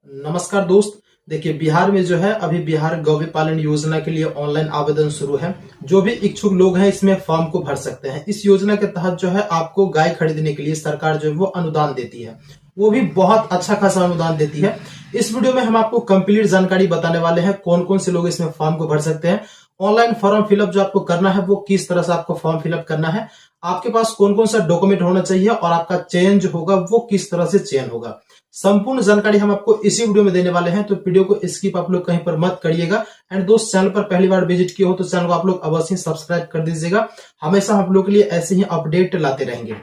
नमस्कार दोस्त। देखिए, बिहार में जो है अभी बिहार गौ पालन योजना के लिए ऑनलाइन आवेदन शुरू है। जो भी इच्छुक लोग हैं इसमें फॉर्म को भर सकते हैं। इस योजना के तहत जो है आपको गाय खरीदने के लिए सरकार जो है वो अनुदान देती है, वो भी बहुत अच्छा खासा अनुदान देती है। इस वीडियो में हम आपको कंप्लीट जानकारी बताने वाले हैं कौन कौन से लोग इसमें फॉर्म को भर सकते हैं। ऑनलाइन फॉर्म फिलअप जो आपको करना है वो किस तरह से आपको फॉर्म फिलअप करना है, आपके पास कौन कौन सा डॉक्यूमेंट होना चाहिए और आपका चयन जो होगा वो किस तरह से चयन होगा, संपूर्ण जानकारी हम आपको इसी वीडियो में देने वाले हैं। तो वीडियो को स्किप आप लोग कहीं पर मत करिएगा। एंड दोस्त, चैनल पर पहली बार विजिट किए हो तो चैनल को आप लोग अवश्य सब्सक्राइब कर दीजिएगा। हमेशा हम लोग के लिए ऐसे ही अपडेट लाते रहेंगे।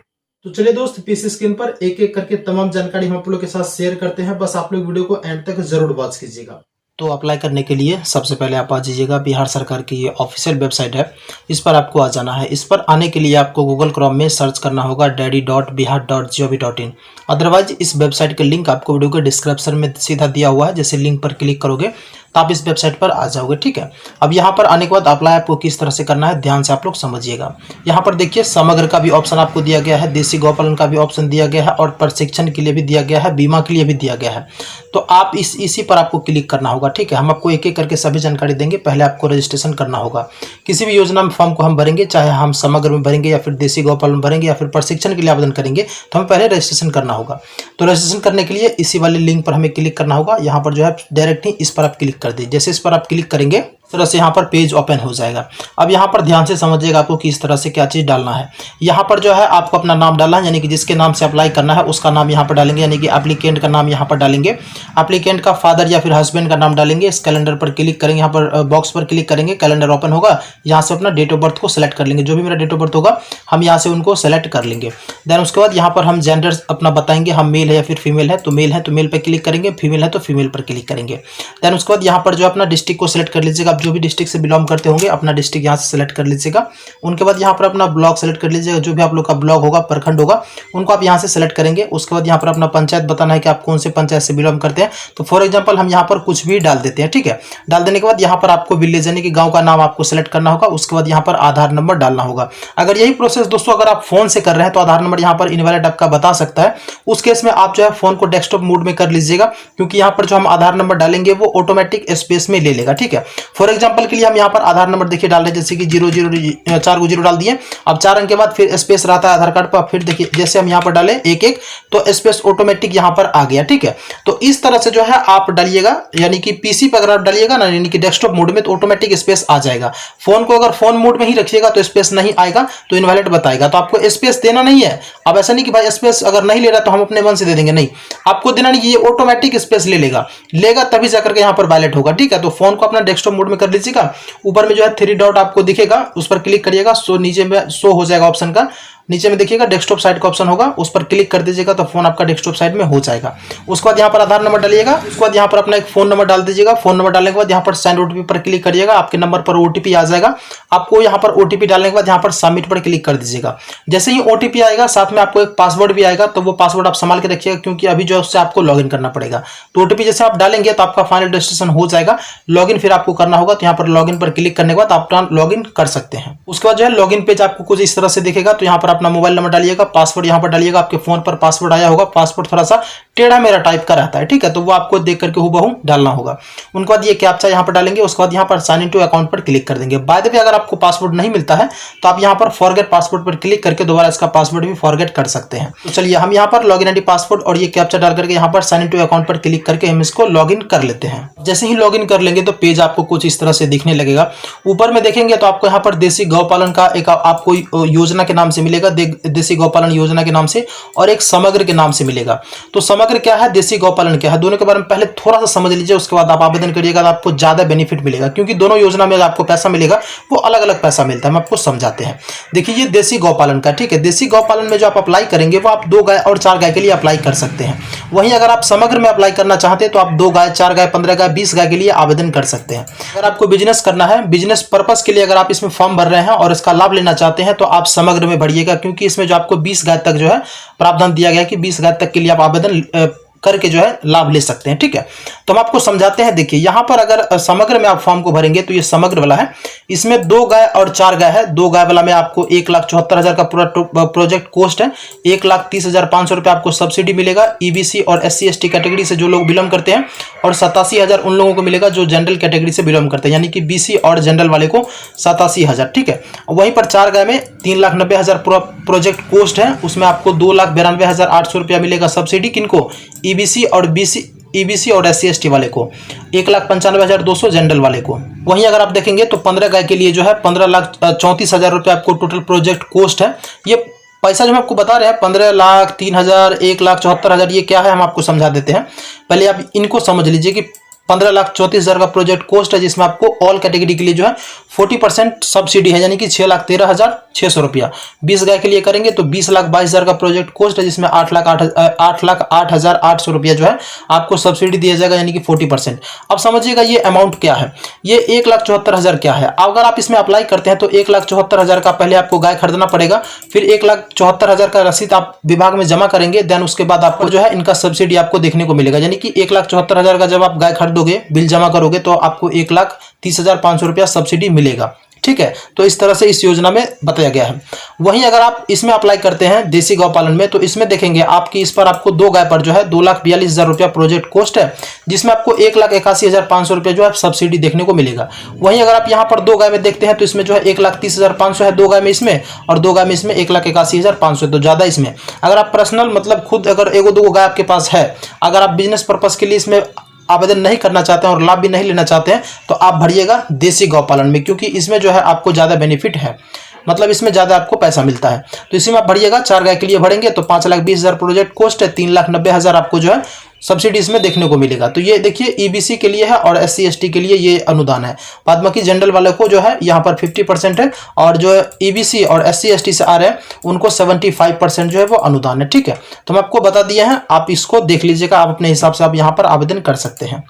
तो चलिए दोस्त, पीसी स्क्रीन पर एक एक करके तमाम जानकारी हम आप लोग के साथ शेयर करते हैं। बस आप लोग वीडियो को एंड तक जरूर वॉच कीजिएगा। तो अप्लाई करने के लिए सबसे पहले आप आ जाइएगा बिहार सरकार की ये ऑफिशियल वेबसाइट है, इस पर आपको आ जाना है। इस पर आने के लिए आपको गूगल क्रोम में सर्च करना होगा dadi.bihar.gov.in। अदरवाइज इस वेबसाइट के लिंक आपको वीडियो के डिस्क्रिप्शन में सीधा दिया हुआ है। जैसे लिंक पर क्लिक करोगे तो आप इस वेबसाइट पर आ जाओगे, ठीक है। अब यहाँ पर आने के बाद अप्लाई आपको किस तरह से करना है ध्यान से आप लोग समझिएगा। यहाँ पर देखिए, समग्र का भी ऑप्शन आपको दिया गया है, देसी गौपालन का भी ऑप्शन दिया गया है और प्रशिक्षण के लिए भी दिया गया है, बीमा के लिए भी दिया गया है। तो आप इसी पर आपको क्लिक करना होगा, ठीक है। हम आपको एक एक करके सभी जानकारी देंगे। पहले आपको रजिस्ट्रेशन करना होगा। किसी भी योजना में फॉर्म को हम भरेंगे, चाहे हम समग्र में भरेंगे या फिर देसी गौपालन भरेंगे या फिर प्रशिक्षण के लिए आवेदन करेंगे, तो हमें पहले रजिस्ट्रेशन करना होगा। तो रजिस्ट्रेशन करने के लिए इसी वाले लिंक पर हमें क्लिक करना होगा। यहाँ पर जो है डायरेक्ट ही इस पर आप क्लिक कर दीजिए। जैसे इस पर आप क्लिक करेंगे इस तरह से यहाँ पर पेज ओपन हो जाएगा। अब यहाँ पर ध्यान से समझिएगा आपको किस तरह से क्या चीज़ डालना है। यहाँ पर जो है आपको अपना नाम डालना है, यानी कि जिसके नाम से अप्लाई करना है उसका नाम यहाँ पर डालेंगे, यानी कि एप्लीकेंट का नाम यहाँ पर डालेंगे। एप्लीकेंट का फादर या फिर हस्बैंड का नाम डालेंगे। इस कैलेंडर पर क्लिक करेंगे, यहाँ पर बॉक्स पर क्लिक करेंगे, कैलेंडर ओपन होगा। यहाँ से अपना डेट ऑफ बर्थ को सेलेक्ट कर लेंगे। जो भी मेरा डेट ऑफ बर्थ होगा हम यहाँ से उनको सेलेक्ट कर लेंगे। देन उसके बाद यहाँ पर हम जेंडर अपना बताएंगे, हम मेल है या फिर फीमेल है, तो मेल है तो मेल पर क्लिक करेंगे, फीमेल है तो फीमेल पर क्लिक करेंगे। देन उसके बाद यहाँ पर जो अपना डिस्ट्रिक्ट को सिलेक्ट कर लीजिएगा। आप जो भी डिस्ट्रिक्ट से करते होंगे अपना डिस्ट्रिक्ट यहाँ से सेलेक्ट कर लीजिएगा। उनके बाद यहाँ पर अपना ब्लॉक सेलेक्ट कर लीजिएगा। जो भी आप लोग का ब्लॉक होगा, प्रखंड होगा, उनको आप यहाँ से सेलेक्ट करेंगे। उसके बाद यहाँ पर अपना पंचायत बताना है कि आप कौन से पंचायत से बिलोंग करते हैं। तो फॉर एग्जांपल हम यहाँ पर कुछ भी डाल देते हैं, ठीक है। डाल देने के बाद यहाँ पर आपको विलेज यानी कि गांव का नाम आपको सेलेक्ट करना होगा। उसके बाद यहाँ पर आधार नंबर डालना होगा। अगर यही प्रोसेस दोस्तों अगर आप फोन से कर रहे हैं तो आधार नंबर यहाँ पर इनवैलिड आपका बता सकता है। उस केस में आप जो है फोन को डेस्कटॉप मोड में कर लीजिएगा, क्योंकि यहाँ पर जो हम आधार नंबर डालेंगे वो ऑटोमेटिक स्पेस में ले लेगा, ठीक है। फॉर एग्जाम्पल के लिए हम यहाँ पर आधार नंबर देखिए डाल रहे हैं, जैसे कि 4 को 0 डाल दिए। अब 4 अंक के बाद फिर स्पेस रहता है आधार कार्ड पर। फिर देखिए जैसे हम यहाँ पर डाले 1 तो स्पेस ऑटोमेटिक यहाँ पर आ गया, ठीक है। तो इस तरह से जो है आप डालिएगा, यानी कि पीसी पर अगर आप डालिएगा ना, यानी कि डेस्कटॉप मोड में, तो ऑटोमेटिक स्पेस आ जाएगा। फोन को अगर फोन मोड में ही रखिएगा तो स्पेस नहीं आएगा, तो इनवैलिड बताएगा। तो आपको स्पेस देना नहीं है। अब ऐसा नहीं कि भाई स्पेस अगर नहीं ले रहा तो हम अपने मन से दे देंगे, नहीं, आपको देना नहीं, ये ऑटोमेटिक स्पेस लेगा तभी जाकर के यहाँ पर वैलिड होगा, ठीक है। तो फोन को अपना डेस्कटॉप मोड में कर लीजिएगा। ऊपर में जो है 3 डॉट आपको दिखेगा, उस पर क्लिक करिएगा। सो नीचे में शो हो जाएगा ऑप्शन का, नीचे में देखिएगा डेस्कटॉप साइड का ऑप्शन होगा, उस पर क्लिक कर दीजिएगा तो फोन आपका डेस्कटॉप साइड में हो जाएगा। उसके बाद यहाँ पर आधार नंबर डालिएगा। उसके बाद यहाँ पर अपना एक फोन नंबर डाल दीजिएगा। फोन नंबर डालने के बाद यहाँ पर सेंड ओटीपी पर क्लिक करिएगा। आपके नंबर पर ओटीपी आ जाएगा। आपको यहाँ पर ओटीपी डालने के बाद यहाँ पर सबमिट पर क्लिक कर दीजिएगा। जैसे ही ओटीपी आएगा साथ में आपको एक पासवर्ड भी आएगा, तो वो पासवर्ड आप संभाल के रखिएगा, क्योंकि अभी जो उससे आपको लॉगिन करना पड़ेगा। तो ओटीपी जैसे आप डालेंगे तो आपका फाइनल रजिस्ट्रेशन हो जाएगा। लॉगिन फिर आपको करना होगा, तो यहाँ पर लॉगिन पर क्लिक करने के बाद आप लॉगिन कर सकते हैं। उसके बाद जो है लॉगिन पेज आपको कुछ इस तरह से दिखेगा। तो यहाँ पर अपना मोबाइल नंबर डालिएगा, पासवर्ड यहाँ पर डालिएगा। आपके फोन पर पासवर्ड आया होगा, पासवर्ड थोड़ा सा टेढ़ा मेरा टाइप का रहता है, ठीक है, तो वो आपको देख करके हूबहू डालना होगा। उनके बाद ये कैप्चा यहाँ पर डालेंगे। उसके बाद यहाँ पर साइन इन टू अकाउंट पर क्लिक कर देंगे। बाय द वे अगर आपको पासवर्ड नहीं मिलता है तो आप यहाँ पर फॉरगेट पासवर्ड पर क्लिक करके दोबारा इसका पासवर्ड भी फॉरगेट कर सकते हैं। तो चलिए हम यहाँ पर लॉगिन आईडी, पासवर्ड और ये कैप्चा डाल करके यहाँ पर साइन इन टू अकाउंट पर क्लिक करके हम इसको लॉगिन कर लेते हैं। जैसे ही लॉगिन कर लेंगे तो पेज आपको कुछ इस तरह से दिखने लगेगा। ऊपर में देखेंगे तो आपको यहाँ पर देसी गौपालन का एक आपको योजना के नाम से मिलेगा, देसी गौपालन योजना के नाम से, और एक समग्र के नाम से मिलेगा। तो समग्र क्या है, देसी गौपालन क्या है, दोनों के बारे में पहले थोड़ा सा समझ लीजिए। उसके बाद आप आवेदन करिएगा तो आपको ज्यादा बेनिफिट मिलेगा, क्योंकि दोनों योजना में आपको पैसा मिलेगा वो अलग अलग पैसा मिलता है। हम आपको समझाते हैं। देखिए ये देसी गौपालन का, ठीक है। देसी गौपालन में जो आप अप्लाई करेंगे वो आप 2 गाय और 4 गाय के लिए अप्लाई कर सकते हैं। वहीं अगर आप समग्र में अप्लाई करना चाहते हैं तो आप 2 गाय, 4 गाय, 15 गाय, 20 गाय के लिए आवेदन कर सकते हैं। अगर आपको बिजनेस करना है, बिजनेस पर्पस के लिए अगर आप इसमें फॉर्म भर रहे हैं और इसका लाभ लेना चाहते हैं तो आप समग्र में भरिएगा, क्योंकि इसमें जो आपको 20 गाय तक जो है प्रावधान दिया गया है कि 20 गाय तक के लिए आप आवेदन करके जो है लाभ ले सकते हैं। ठीक है, तो हम आपको समझाते हैं। देखिए यहाँ पर अगर समग्र में आप फॉर्म को भरेंगे तो ये समग्र वाला है, इसमें 2 गाय और 4 गाय है। 2 गाय वाला में आपको 1,74,000 का पूरा प्रोजेक्ट कॉस्ट है। 1,30,500 रुपये आपको सब्सिडी मिलेगा ईबीसी और SC ST कैटेगरी से जो लोग बिलोंग करते हैं, और 87,000 उन लोगों को मिलेगा जो जनरल कैटेगरी से बिलोंग करते हैं, यानी कि BC और जनरल वाले को 87,000। ठीक है, वहीं पर 4 गाय में 3,90,000 पूरा प्रोजेक्ट कॉस्ट है, उसमें आपको 2,92,800 रुपया मिलेगा सब्सिडी। किनको? ईबीसी और SC ST वाले को। 1,95,200 जनरल वाले को। वहीं अगर आप देखेंगे तो 15 गाय के लिए जो है 15,34,000 रुपये आपको टोटल प्रोजेक्ट कॉस्ट है। ये पैसा जो हम आपको बता रहे हैं 15 लाख, 3,000, 1,74,000, ये क्या है हम आपको समझा देते हैं। पहले आप इनको समझ लीजिए कि 15,34,000 का प्रोजेक्ट कॉस्ट है, जिसमें आपको ऑल कैटेगरी के लिए जो है 40% सब्सिडी है, यानी कि 6,13,600 रुपया। 20 गाय के लिए करेंगे तो 20,22,000 का प्रोजेक्ट कॉस्ट है, जिसमें 8,08,800 रुपया जो है आपको सब्सिडी दिया जाएगा, यानी कि 40%। अब समझिएगा ये अमाउंट क्या है। ये 1,74,000 क्या है। अगर आप इसमें अप्लाई करते हैं तो 1,74,000 का पहले आपको गाय खरीदना पड़ेगा, फिर 1,74,000 का रसीद आप विभाग में जमा करेंगे, देन उसके बाद आपको जो है इनका सब्सिडी आपको देखने को मिलेगा। यानी कि 1,74,000 का जब आप गाय खरीदोगे, बिल जमा करोगे, तो आपको 1,30,500 रुपया सब्सिडी मिलेगा। ठीक है, तो इस तरह से इस योजना में बताया गया है। वहीं अगर आप इसमें अप्लाई करते हैं देसी गौ पालन में, तो इसमें देखेंगे आपकी इस पर आपको 2 गाय पर जो है 2,42,000 रुपया प्रोजेक्ट कॉस्ट है, जिसमें आपको 1,81,500 रुपया जो है सब्सिडी देखने को मिलेगा। वहीं अगर आप यहाँ पर 2 गाय में देखते हैं तो इसमें जो है 1,30,500 है 2 गाय में इसमें, और 2 गाय में इसमें 1,81,500, तो ज्यादा इसमें। अगर आप पर्सनल मतलब खुद अगर 1-2 गाय आपके पास है, अगर आप बिजनेस पर्पज के लिए इसमें आवेदन नहीं करना चाहते हैं और लाभ भी नहीं लेना चाहते हैं, तो आप भरिएगा देसी गौपालन में, क्योंकि इसमें जो है आपको ज़्यादा बेनिफिट है, मतलब इसमें ज़्यादा आपको पैसा मिलता है। तो इसी में आप भरिएगा। 4 गाय के लिए भरेंगे तो 5,20,000 प्रोजेक्ट कॉस्ट है, 3,90,000 आपको जो है सब्सिडी इसमें देखने को मिलेगा। तो ये देखिए ईबीसी के लिए है और SC ST के लिए ये अनुदान है। बाद बाकी जनरल वाले को जो है यहाँ पर 50% है, और जो ईबीसी और SC ST से आ रहे हैं उनको 75% जो है वो अनुदान है। ठीक है, तो हम आपको बता दिए हैं, आप इसको देख लीजिएगा, आप अपने हिसाब से आप यहाँ पर आवेदन कर सकते हैं।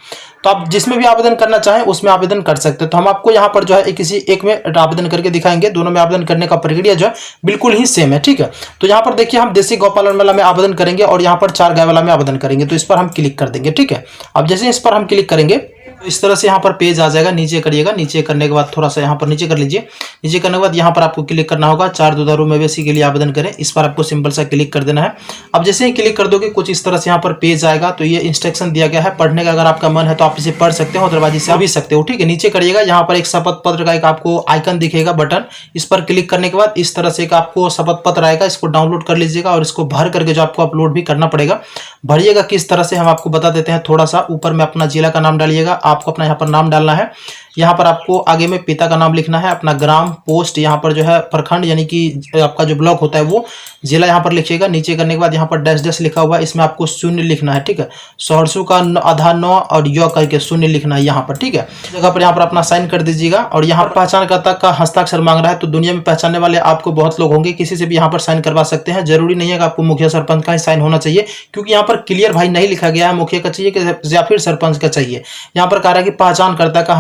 तो आप जिसमें भी आवेदन करना चाहें उसमें आवेदन कर सकते हैं। तो हम आपको यहाँ पर जो है किसी एक में आवेदन करके दिखाएंगे। दोनों में आवेदन करने का प्रक्रिया जो है बिल्कुल ही सेम है। ठीक है, तो यहाँ पर देखिए हम देसी गौपालन वाला में आवेदन करेंगे और यहाँ पर 4 गाय वाला में आवेदन करेंगे। तो इस पर हम क्लिक कर देंगे। ठीक है, अब जैसे इस पर हम क्लिक करेंगे तो इस तरह से यहाँ पर पेज आ जाएगा। नीचे करिएगा, नीचे करने के बाद थोड़ा सा यहाँ पर नीचे कर लीजिए। नीचे करने के बाद यहाँ पर आपको क्लिक करना होगा 4 दुधारू मवेशी के लिए आवेदन करें, इस पर आपको सिंपल सा क्लिक कर देना है। अब जैसे ही क्लिक कर दोगे कुछ इस तरह से यहाँ पर पेज आएगा। तो ये इंस्ट्रक्शन दिया गया है, पढ़ने का अगर आपका मन है तो आप इसे पढ़ सकते हो, अदरवाइज इसे भी सकते हो। ठीक है, नीचे करिएगा, यहाँ पर एक शपथ पत्र का एक आपको आइकन दिखेगा बटन, इस पर क्लिक करने के बाद इस तरह से एक आपको शपथ पत्र आएगा, इसको डाउनलोड कर लीजिएगा और इसको भर करके जो आपको अपलोड भी करना पड़ेगा। भरिएगा किस तरह से हम आपको बता देते हैं। थोड़ा सा ऊपर में अपना जिला का नाम डालिएगा, आपको अपना यहाँ पर नाम डालना है। यहाँ पर आपको आगे में पिता का नाम लिखना है, अपना ग्राम, पोस्ट, यहाँ पर जो है प्रखंड यानी कि आपका जो ब्लॉक होता है वो, जिला यहाँ पर लिखिएगा। नीचे करने के बाद यहाँ पर डैश डैश लिखा हुआ है, इसमें आपको 0 लिखना है। ठीक है, सहरसू का आधा 9 और य करके 0 लिखना है यहाँ पर। ठीक है, जगह पर यहाँ पर अपना साइन कर दीजिएगा। और यहाँ पर पहचानकर्ता का हस्ताक्षर मांग रहा है, तो दुनिया में पहचानने वाले आपको बहुत लोग होंगे, किसी से भी यहाँ पर साइन करवा सकते हैं। जरूरी नहीं है कि आपको मुखिया सरपंच का ही साइन होना चाहिए, क्योंकि यहाँ पर क्लियर भाई नहीं लिखा गया है मुखिया का चाहिए या फिर सरपंच का चाहिए। यहाँ पर कह रहा है कि पहचानकर्ता का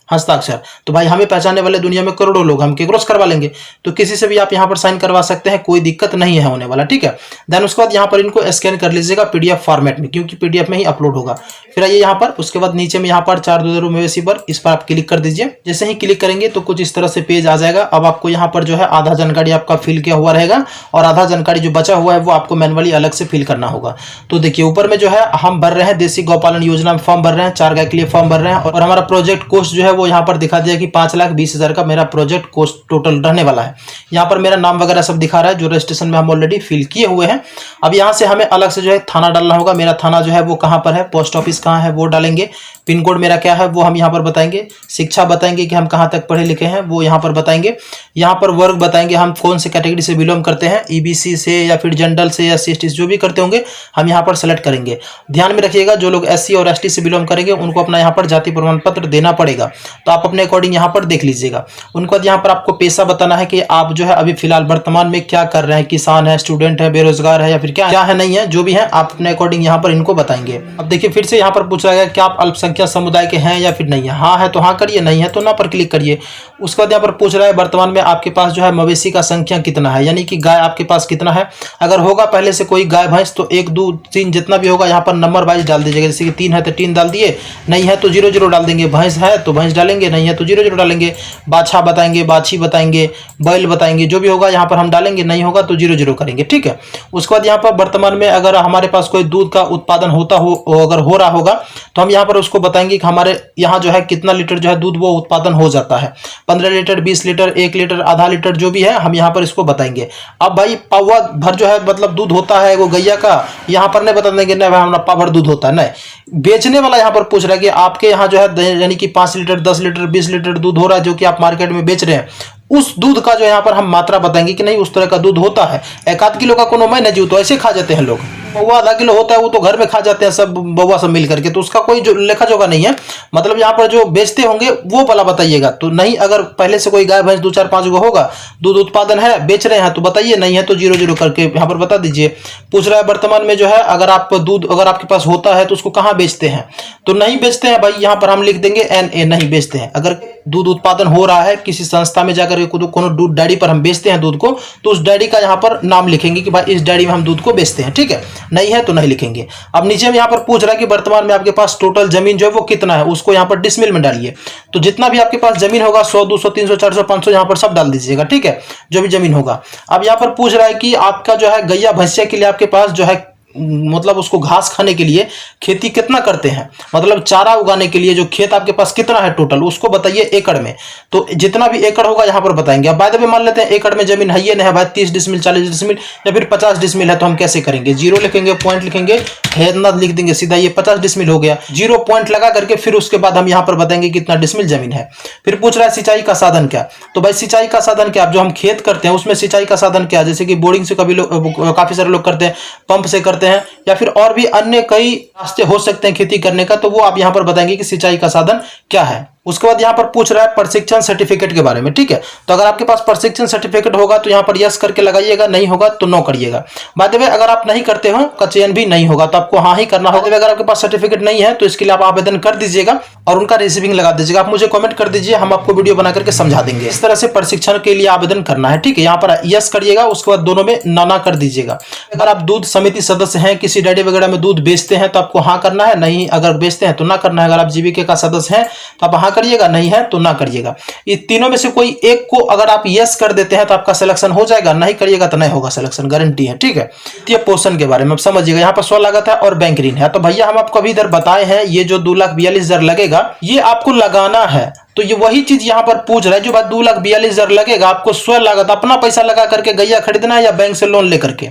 हस्ताक्षर। तो भाई हमें पहचानने वाले दुनिया में करोड़ों लोग, हम केकरो से करवा लेंगे। तो किसी से भी आप यहाँ पर साइन करवा सकते हैं, कोई दिक्कत नहीं है होने वाला। ठीक है, देन उसके बाद यहाँ पर इनको स्कैन कर लीजिएगा PDF फॉर्मेट में, क्योंकि PDF में ही अपलोड होगा। फिर आइए यहाँ पर, उसके बाद नीचे में यहाँ पर 4 दुधारू मवेशी पर, इस पर आप क्लिक कर दीजिए। जैसे ही क्लिक करेंगे तो कुछ इस तरह से पेज आ जाएगा। अब आपको यहाँ पर जो है आधा जानकारी आपका फिल किया हुआ रहेगा और आधा जानकारी जो बचा हुआ है वो आपको मैनुअली अलग से फिल करना होगा। तो देखिए ऊपर में जो है हम भर रहे हैं देसी गौपालन योजना में फॉर्म भर रहे हैं, 4 गाय के लिए फॉर्म भर रहे हैं, और हमारा प्रोजेक्ट कॉस्ट जो है वो यहाँ पर दिखा दिया कि 5,20,000 का मेरा प्रोजेक्ट कॉस्ट टोटल रहने वाला है। यहाँ पर मेरा नाम वगैरह सब दिखा रहा है जो रजिस्ट्रेशन में हम ऑलरेडी फिल किए हुए हैं। अब यहाँ से हमें अलग से जो है थाना डालना होगा। मेरा थाना जो है वो कहाँ पर है, पोस्ट ऑफिस कहाँ है वो डालेंगे। पिन कोड मेरा क्या है वो हम यहाँ पर बताएंगे। शिक्षा बताएंगे कि हम कहाँ तक पढ़े लिखे हैं वो यहाँ पर बताएंगे। यहाँ पर वर्ग बताएंगे हम कौन से कैटेगरी से बिलोंग करते हैं, EBC से या फिर जनरल से या SC ST जो भी करते होंगे हम यहाँ पर सेलेक्ट करेंगे। ध्यान में रखिएगा जो लोग SC और ST से बिलोंग करेंगे उनको अपना यहाँ पर जाति प्रमाण पत्र देना पड़ेगा, तो आप अपने अकॉर्डिंग यहाँ पर देख लीजिएगा। उनके बाद यहाँ पर आपको पेशा बताना है कि आप जो है अभी फिलहाल वर्तमान में क्या कर रहे हैं, किसान है, स्टूडेंट है, बेरोजगार है या फिर क्या है नहीं है, जो भी है आप अपने अकॉर्डिंग यहाँ पर इनको बताएंगे। अब देखिए फिर से यहाँ पर पूछा गया कि आप अल्पसंख्यक संख्या समुदाय के हैं या फिर नहीं है। हाँ है तो हाँ करिए, नहीं है तो ना पर क्लिक करिए। उसके बाद यहाँ पर पूछ रहा है वर्तमान में आपके पास जो है मवेशी का संख्या कितना है, यानी कि गाय आपके पास कितना है। अगर होगा पहले से कोई गाय भैंस तो 1 2 3 जितना भी होगा यहाँ पर नंबर वाइज डाल दीजिएगा। जैसे कि 3 है तो 3 डाल दिए, नहीं है तो 0 0 डाल देंगे। भैंस है तो भैंस डालेंगे, नहीं है तो 0 0 डालेंगे। बाछा बताएंगे, बाछी बताएंगे, बैल बताएंगे, जो भी होगा यहाँ पर हम डालेंगे, नहीं होगा तो 0 0 करेंगे, ठीक है। उसके बाद यहाँ पर वर्तमान में अगर हमारे पास कोई दूध का उत्पादन अगर हो रहा होगा तो हम यहाँ पर उसको बताएंगे कि हमारे यहाँ जो है कितना लीटर जो है दूध वो उत्पादन हो जाता है। 15 लीटर, 20 लीटर, 1 लीटर, आधा लीटर, जो भी है हम यहाँ पर इसको बताएंगे। अब भाई पावा भर जो है मतलब दूध होता है वो गैया का, यहाँ पर नहीं बता देंगे नहीं भाई हमारा पावर दूध होता है, नहीं। बेचने वाला यहाँ पर पूछ रहा है कि आपके यहाँ जो है यानी कि 5 लीटर, 10 लीटर, 20 लीटर दूध हो रहा है जो कि आप मार्केट में बेच रहे हैं, उस दूध का जो यहाँ पर हम मात्रा बताएंगे कि नहीं उस तरह का दूध होता है। 1 किलो का कोनो मैं नहीं जीव तो ऐसे खा जाते हैं लोग। बउआ आधा किलो होता है वो तो घर में खा जाते हैं सब बउआ सब मिल करके, तो उसका कोई जो लेखा जोखा नहीं है। मतलब यहाँ पर जो बेचते होंगे वो वाला बताइएगा। तो नहीं अगर पहले से कोई गाय भैंस 2 4 5 गो होगा, दूध उत्पादन है, बेच रहे हैं तो बताइए, नहीं है तो 0 0 करके यहाँ पर बता दीजिए। पूछ रहा है वर्तमान में जो है अगर आप दूध अगर आपके पास होता है तो उसको कहाँ बेचते हैं, तो नहीं बेचते हैं भाई, यहाँ पर हम लिख देंगे NA, नहीं बेचते हैं। अगर दूध उत्पादन हो रहा है किसी संस्था में जाकर कोनो दूध डेयरी पर हम बेचते हैं दूध को, तो उस डेयरी का यहाँ पर नाम लिखेंगे कि भाई इस डेयरी में हम दूध को बेचते हैं, ठीक है। नहीं है तो नहीं लिखेंगे। अब नीचे में यहाँ पर पूछ रहा है कि वर्तमान में आपके पास टोटल जमीन जो है वो कितना है, उसको यहाँ पर डिसमिल में डालिए। तो जितना भी आपके पास जमीन होगा 100 200 300 400 500 यहाँ पर सब डाल दीजिएगा, ठीक है, जो भी जमीन होगा। अब यहाँ पर पूछ रहा है कि आपका जो है गैया भैंसिया के लिए आपके पास जो है मतलब उसको घास खाने के लिए खेती कितना करते हैं, मतलब चारा उगाने के लिए जो खेत आपके पास कितना है टोटल, उसको बताइए एकड़ में। तो जितना भी एकड़ होगा यहाँ पर बताएंगे। अब बाय द वे मान लेते हैं एकड़ में जमीन है ये नहीं है भाई 30 डिसमिल 40 डिसमिल या फिर 50 डिसमिल है, तो हम कैसे करेंगे, 0 लिखेंगे, पॉइंट लिखेंगे, इतना लिख देंगे सीधा, ये 50 डिसमिल हो गया, 0 पॉइंट लगा करके फिर उसके बाद हम यहाँ पर बताएंगे कितना डिसमिल जमीन है। फिर पूछ रहा है सिंचाई का साधन क्या, तो भाई सिंचाई का साधन क्या, जो हम खेत करते हैं उसमें सिंचाई का साधन क्या, जैसे कि बोरिंग से काफी सारे लोग करते हैं, पंप से करते हैं, या फिर और भी अन्य कई रास्ते हो सकते हैं खेती करने का, तो वो आप यहां पर बताएंगे कि सिंचाई का साधन क्या है। उसके बाद यहाँ पर पूछ रहा है प्रशिक्षण सर्टिफिकेट के बारे में, ठीक है। तो अगर आपके पास प्रशिक्षण सर्टिफिकेट होगा तो यहाँ पर यस करके लगाइएगा, नहीं होगा तो नो करिएगा। बाय द वे अगर आप नहीं करते हो का चयन भी नहीं होगा तो आपको हाँ ही करना होगा। अगर आपके पास सर्टिफिकेट नहीं है तो इसके लिए आप आवेदन कर दीजिएगा और उनका रिसीविंग लगा दीजिएगा। आप मुझे कमेंट कर दीजिए, हम आपको वीडियो बना करके समझा देंगे। इस तरह से प्रशिक्षण के लिए आवेदन करना है, ठीक है। यहाँ पर यस करिएगा, उसके बाद दोनों में ना कर दीजिएगा। अगर आप दूध समिति सदस्य हैं, किसी डेयरी वगैरह में दूध बेचते हैं तो आपको हाँ करना है, नहीं अगर बेचते हैं तो ना करना है। अगर आप जीविका का सदस्य हैं तो आप हाँ करिएगा, नहीं है तो ना करिएगा। ये तीनों में से कोई एक को अगर आप यस कर देते हैं तो आपका सिलेक्शन हो जाएगा, नहीं करिएगा तो नहीं होगा सिलेक्शन, गारंटी है, ठीक है। वित्तीय पोषण के बारे में समझिएगा, यहाँ पर स्व लागत है और बैंक ऋण है। तो भैया हम आपको अभी इधर बताए हैं ये जो 2,42,000 लगेगा ये आपको लगाना है। तो ये वही चीज यहाँ पर पूछ रहा है, जो बात 2,42,000 लगेगा आपको स्व लागत अपना पैसा लगा करके गैया खरीदना है या बैंक से लोन लेकर के,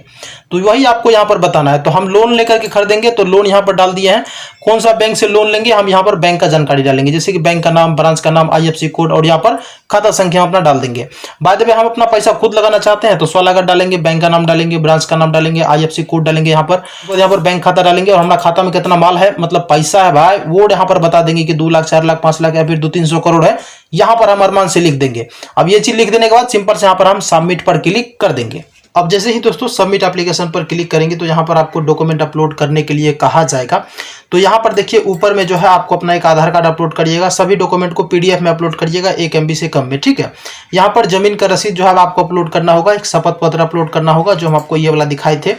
तो वही आपको यहाँ पर बताना है। तो हम लोन लेकर के खरीदेंगे तो लोन यहाँ पर डाल दिए हैं, कौन सा बैंक से लोन लेंगे हम यहाँ पर बैंक का जानकारी डालेंगे, जैसे कि बैंक का नाम, ब्रांच का नाम, IFSC कोड और यहाँ पर खाता संख्या अपना डाल देंगे। बाय द वे हम अपना पैसा खुद लगाना चाहते हैं तो स्व लागत डालेंगे, बैंक का नाम डालेंगे, ब्रांच का नाम डालेंगे, IFSC कोड डालेंगे, यहाँ पर बैंक खाता डालेंगे और हमारा खाता में कितना माल है मतलब पैसा है भाई वो यहाँ पर बता देंगे कि 2 लाख 4 लाख 5 लाख या फिर 200-300 करोड़ है, यहाँ पर हम अरमान से लिख देंगे। अब ये चीज लिख देने के बाद सिंपल से यहाँ पर हम सबमिट पर क्लिक कर देंगे। अब जैसे ही दोस्तों सबमिट एप्लीकेशन पर क्लिक करेंगे तो यहाँ पर आपको डॉक्यूमेंट अपलोड करने के लिए कहा जाएगा। तो यहाँ पर देखिए ऊपर में जो है आपको अपना एक आधार कार्ड अपलोड करिएगा, सभी डॉक्यूमेंट को PDF में अपलोड करिएगा 1 MB से कम में, ठीक है। यहाँ पर जमीन का रसीद जो है आपको अपलोड करना होगा, एक शपथ पत्र अपलोड करना होगा जो हम आपको ये वाला दिखाए थे,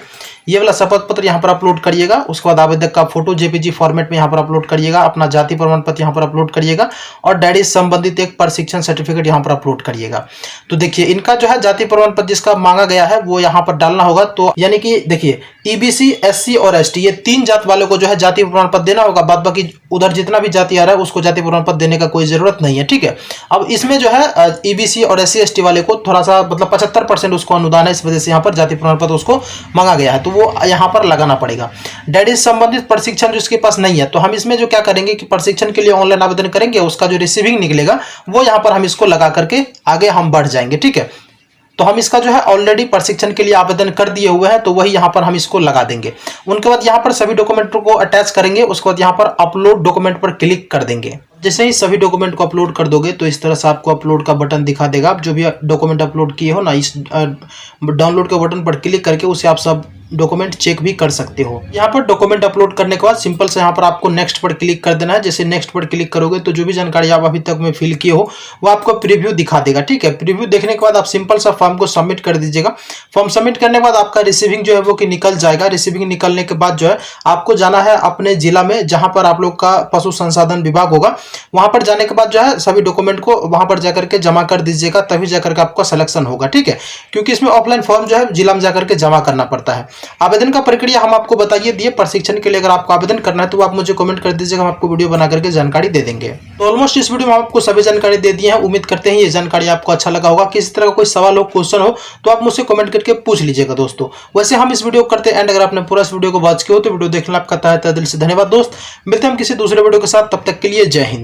ये वाला शपथ पत्र यहाँ पर अपलोड करिएगा। उसके बाद आवेदक का फोटो JPG फॉर्मेट में यहाँ पर अपलोड करिएगा, अपना जाति प्रमाण पत्र यहाँ पर अपलोड करिएगा और डेयरी से संबंधित एक प्रशिक्षण सर्टिफिकेट यहाँ पर अपलोड करिएगा। तो देखिए इनका जो है जाति प्रमाण पत्र जिसका मांगा गया है वो यहाँ पर डालना होगा। तो यानी कि देखिए EBC SC और ST ये 3 जात वालों को जो है जाति प्रमाण पत्र देना होगा, बाद बाकी उधर जितना भी जाति आ रहा है उसको जाति प्रमाण पत्र देने का कोई जरूरत नहीं है, ठीक है। अब इसमें जो है EBC और SC ST वाले को थोड़ा सा मतलब 75% उसको अनुदान है, इस वजह से यहाँ पर जाति प्रमाण पत्र उसको मांगा गया है, तो वो यहाँ पर लगाना पड़ेगा। डेयरी से संबंधित प्रशिक्षण जो इसके पास नहीं है तो हम इसमें जो क्या करेंगे कि प्रशिक्षण के लिए ऑनलाइन आवेदन करेंगे, उसका जो रिसीविंग निकलेगा वो यहाँ पर हम इसको लगा करके आगे हम बढ़ जाएंगे, ठीक है। तो हम इसका जो है ऑलरेडी प्रशिक्षण के लिए आवेदन कर दिए हुए हैं तो वही यहाँ पर हम इसको लगा देंगे। उनके बाद यहाँ पर सभी डॉक्यूमेंटों को अटैच करेंगे, उसके बाद यहाँ पर अपलोड डॉक्यूमेंट पर क्लिक कर देंगे। जैसे ही सभी डॉक्यूमेंट को अपलोड कर दोगे तो इस तरह से आपको अपलोड का बटन दिखा देगा। आप जो भी डॉक्यूमेंट अपलोड किए हो ना, इस डाउनलोड के बटन पर क्लिक करके उसे आप सब डॉक्यूमेंट चेक भी कर सकते हो। यहाँ पर डॉक्यूमेंट अपलोड करने के बाद सिंपल से यहाँ पर आपको नेक्स्ट पर क्लिक कर देना है। जैसे नेक्स्ट पर क्लिक करोगे तो जो भी जानकारी आप अभी तक में फिल किए हो वो आपको प्रीव्यू दिखा देगा। ठीक है, प्रीव्यू देखने के बाद आप सिंपल सा फॉर्म को सबमिट कर दीजिएगा। फॉर्म सबमिट करने के बाद आपका रिसीविंग जो है वो कि निकल जाएगा। रिसीविंग निकलने के बाद जो है आपको जाना है अपने जिला में जहां पर आप लोग का पशु संसाधन विभाग होगा। वहां पर जाने के बाद जो है सभी डॉक्यूमेंट को वहां पर जाकर के जमा कर दीजिएगा, तभी जाकर के आपका सिलेक्शन होगा। ठीक है, क्योंकि इसमें ऑफलाइन फॉर्म जो है जिला में जाकर के जमा करना पड़ता है। आवेदन का प्रक्रिया हम आपको बताइए दिए। प्रशिक्षण के लिए अगर आपको आवेदन करना है तो आप मुझे कमेंट कर दीजिएगा, हम आपको वीडियो बना करके जानकारी दे देंगे। तो ऑलमोस्ट इस वीडियो में आपको सभी जानकारी दे दी है। उम्मीद करते हैं ये जानकारी आपको अच्छा लगा होगा। किसी तरह का कोई सवाल हो, क्वेश्चन हो तो आप मुझसे कमेंट करके पूछ लीजिएगा दोस्तों। वैसे हम इस वीडियो को करते एंड। अगर आपने पूरा इस वीडियो को वॉच किया हो तो वीडियो देखने आपका तहे दिल से धन्यवाद दोस्त। मिलते हैं हम किसी दूसरे वीडियो के साथ, तब तक के लिए जय हिंद।